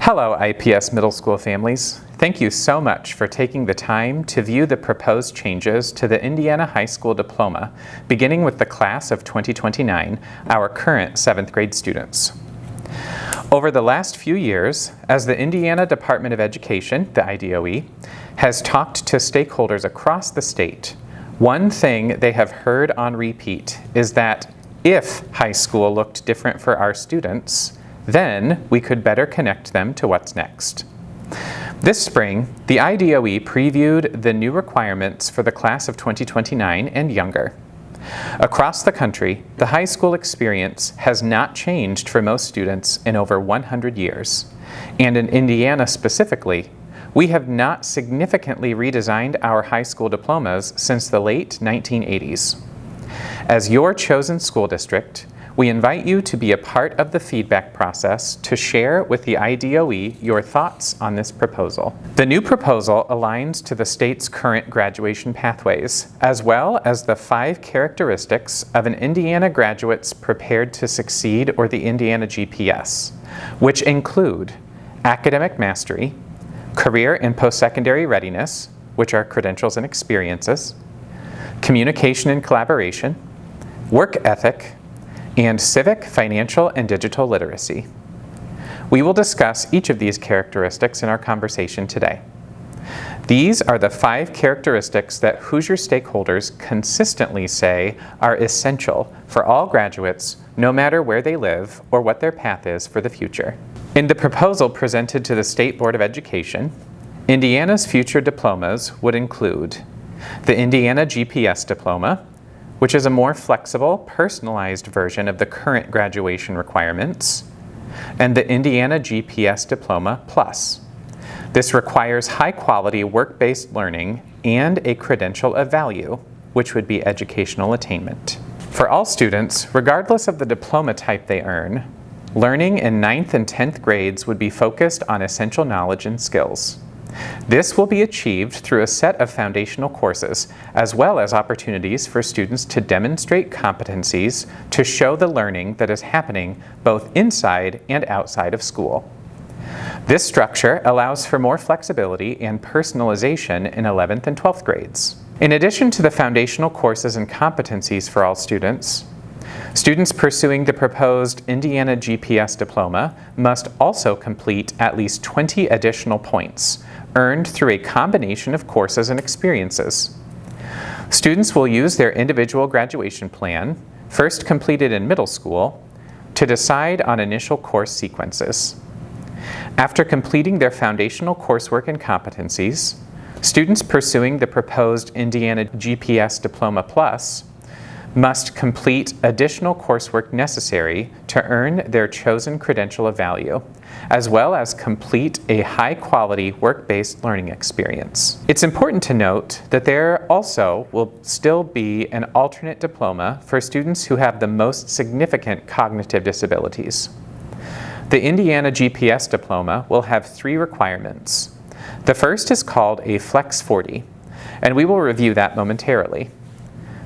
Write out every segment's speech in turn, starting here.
Hello, IPS middle school families. Thank you so much for taking the time to view the proposed changes to the Indiana High School Diploma, beginning with the class of 2029, our current 7th grade students. Over the last few years, as the Indiana Department of Education, the IDOE, has talked to stakeholders across the state, one thing they have heard on repeat is that if high school looked different for our students, then we could better connect them to what's next. This spring, the IDOE previewed the new requirements for the class of 2029 and younger. Across the country, the high school experience has not changed for most students in over 100 years. And in Indiana specifically, we have not significantly redesigned our high school diplomas since the late 1980s. As your chosen school district, we invite you to be a part of the feedback process to share with the IDOE your thoughts on this proposal. The new proposal aligns to the state's current graduation pathways, as well as the 5 characteristics of an Indiana graduate's prepared to succeed or the Indiana GPS, which include academic mastery, career and post-secondary readiness, which are credentials and experiences, communication and collaboration, work ethic, and civic, financial, and digital literacy. We will discuss each of these characteristics in our conversation today. These are the 5 characteristics that Hoosier stakeholders consistently say are essential for all graduates, no matter where they live or what their path is for the future. In the proposal presented to the State Board of Education, Indiana's future diplomas would include the Indiana GPS diploma, which is a more flexible, personalized version of the current graduation requirements, and the Indiana GPS Diploma Plus. This requires high-quality work-based learning and a credential of value, which would be educational attainment. For all students, regardless of the diploma type they earn, learning in 9th and 10th grades would be focused on essential knowledge and skills. This will be achieved through a set of foundational courses, as well as opportunities for students to demonstrate competencies to show the learning that is happening both inside and outside of school. This structure allows for more flexibility and personalization in 11th and 12th grades. In addition to the foundational courses and competencies for all students, students pursuing the proposed Indiana GPS diploma must also complete at least 20 additional points, earned through a combination of courses and experiences. Students will use their individual graduation plan, first completed in middle school, to decide on initial course sequences. After completing their foundational coursework and competencies, students pursuing the proposed Indiana GPS Diploma Plus must complete additional coursework necessary to earn their chosen credential of value, as well as complete a high-quality work-based learning experience. It's important to note that there also will still be an alternate diploma for students who have the most significant cognitive disabilities. The Indiana GPS diploma will have 3 requirements. The first is called a Flex 40, and we will review that momentarily.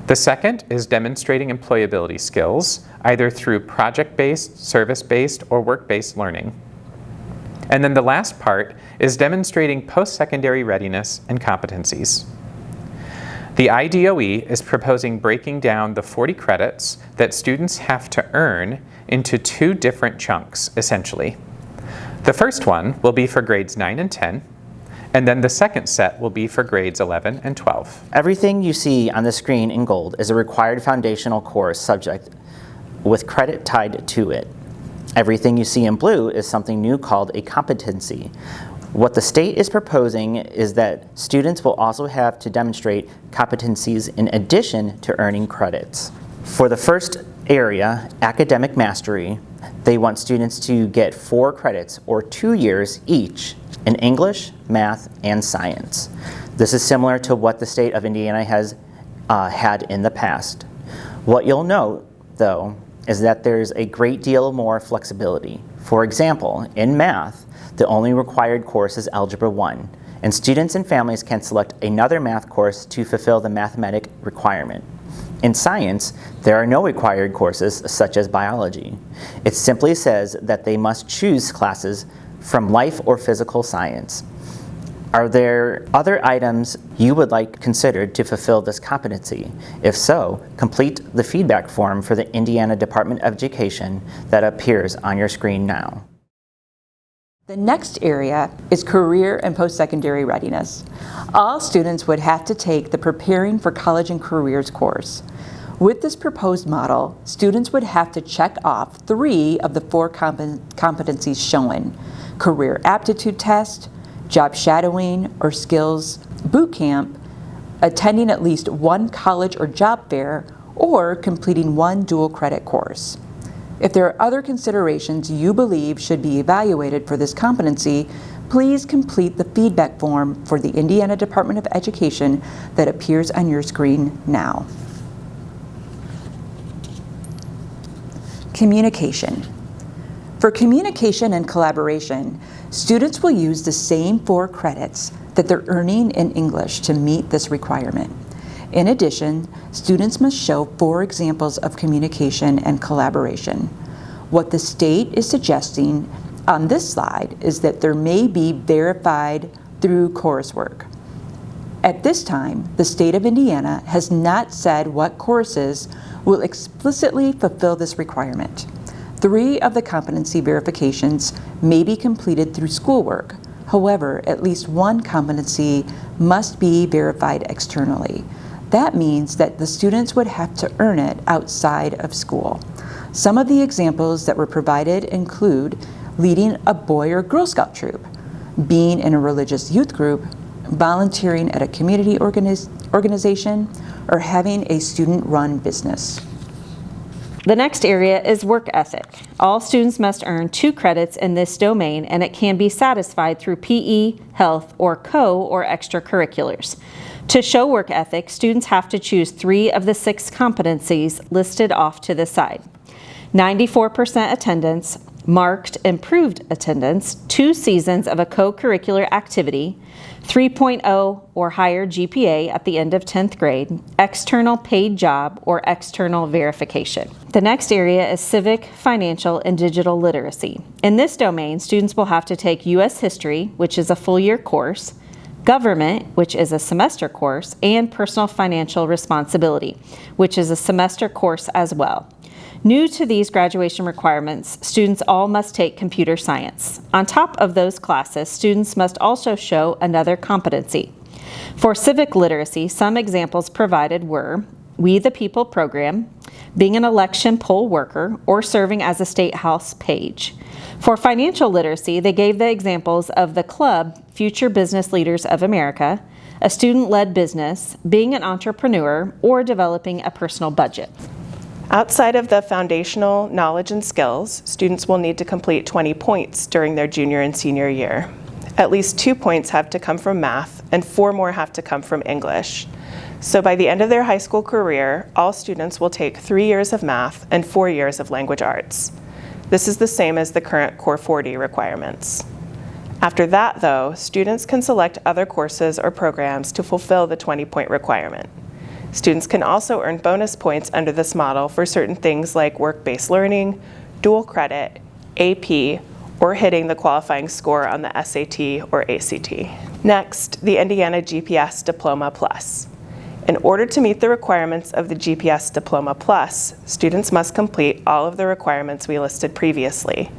The second is demonstrating employability skills, either through project-based, service-based, or work-based learning. And then the last part is demonstrating post-secondary readiness and competencies. The IDOE is proposing breaking down the 40 credits that students have to earn into 2 different chunks, essentially. The first one will be for grades 9 and 10, and then the second set will be for grades 11 and 12. Everything you see on the screen in gold is a required foundational course subject with credit tied to it. Everything you see in blue is something new called a competency. What the state is proposing is that students will also have to demonstrate competencies in addition to earning credits. For the first area, academic mastery, they want students to get 4 credits or 2 years each in English, math, and science. This is similar to what the state of Indiana has had in the past. What you'll note, though, is that there's a great deal more flexibility. For example, in math, the only required course is Algebra 1, and students and families can select another math course to fulfill the mathematic requirement. In science, there are no required courses such as biology. It simply says that they must choose classes from life or physical science. Are there other items you would like considered to fulfill this competency? If so, complete the feedback form for the Indiana Department of Education that appears on your screen now. The next area is career and post-secondary readiness. All students would have to take the Preparing for College and Careers course. With this proposed model, students would have to check off 3 of the 4 competencies shown: career aptitude test, job shadowing or skills boot camp, attending at least 1 college or job fair, or completing 1 dual credit course. If there are other considerations you believe should be evaluated for this competency, please complete the feedback form for the Indiana Department of Education that appears on your screen now. Communication. For communication and collaboration, students will use the same 4 credits that they're earning in English to meet this requirement. In addition, students must show 4 examples of communication and collaboration. What the state is suggesting on this slide is that there may be verified through coursework. At this time, the state of Indiana has not said what courses will explicitly fulfill this requirement. 3 of the competency verifications may be completed through schoolwork. However, at least 1 competency must be verified externally. That means that the students would have to earn it outside of school. Some of the examples that were provided include leading a Boy or Girl Scout troop, being in a religious youth group, volunteering at a community organization, or having a student-run business. The next area is work ethic. All students must earn 2 credits in this domain, and it can be satisfied through PE, health, or or extracurriculars. To show work ethic, students have to choose 3 of the 6 competencies listed off to the side. 94% attendance, marked improved attendance, 2 seasons of a co-curricular activity, 3.0 or higher GPA at the end of 10th grade, external paid job, or external verification. The next area is civic, financial, and digital literacy. In this domain, students will have to take U.S. history, which is a full-year course, government, which is a semester course, and personal financial responsibility, which is a semester course as well. New to these graduation requirements, students all must take computer science. On top of those classes, students must also show another competency. For civic literacy, some examples provided were We the People program, being an election poll worker, or serving as a state house page. For financial literacy, they gave the examples of the club Future Business Leaders of America, a student-led business, being an entrepreneur, or developing a personal budget. Outside of the foundational knowledge and skills, students will need to complete 20 points during their junior and senior year. At least 2 points have to come from math, and 4 more have to come from English. So by the end of their high school career, all students will take 3 years of math and 4 years of language arts. This is the same as the current Core 40 requirements. After that, though, students can select other courses or programs to fulfill the 20-point requirement. Students can also earn bonus points under this model for certain things like work-based learning, dual credit, AP, or hitting the qualifying score on the SAT or ACT. Next, the Indiana GPS Diploma Plus. In order to meet the requirements of the GPS Diploma Plus, students must complete all of the requirements we listed previously.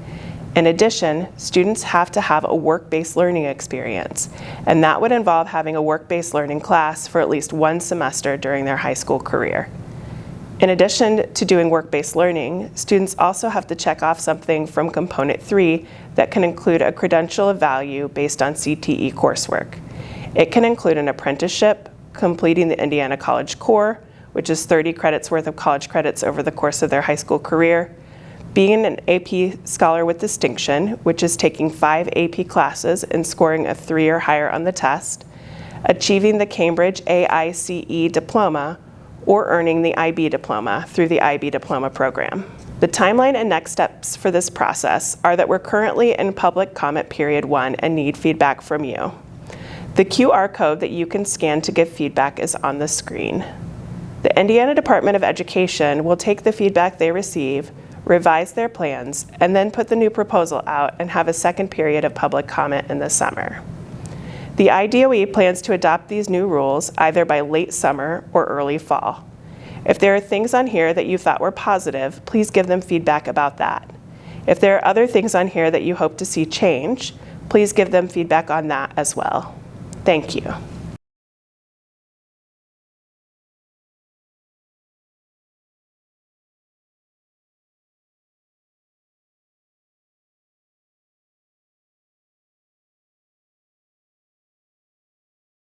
In addition, students have to have a work-based learning experience, and that would involve having a work-based learning class for at least 1 semester during their high school career. In addition to doing work-based learning, students also have to check off something from Component 3 that can include a credential of value based on CTE coursework. It can include an apprenticeship, completing the Indiana College Core, which is 30 credits worth of college credits over the course of their high school career, being an AP Scholar with Distinction, which is taking 5 AP classes and scoring a 3 or higher on the test, achieving the Cambridge AICE Diploma, or earning the IB Diploma through the IB Diploma program. The timeline and next steps for this process are that we're currently in public comment period 1 and need feedback from you. The QR code that you can scan to give feedback is on the screen. The Indiana Department of Education will take the feedback they receive, revise their plans, and then put the new proposal out and have a second period of public comment in the summer. The IDOE plans to adopt these new rules either by late summer or early fall. If there are things on here that you thought were positive, please give them feedback about that. If there are other things on here that you hope to see change, please give them feedback on that as well. Thank you.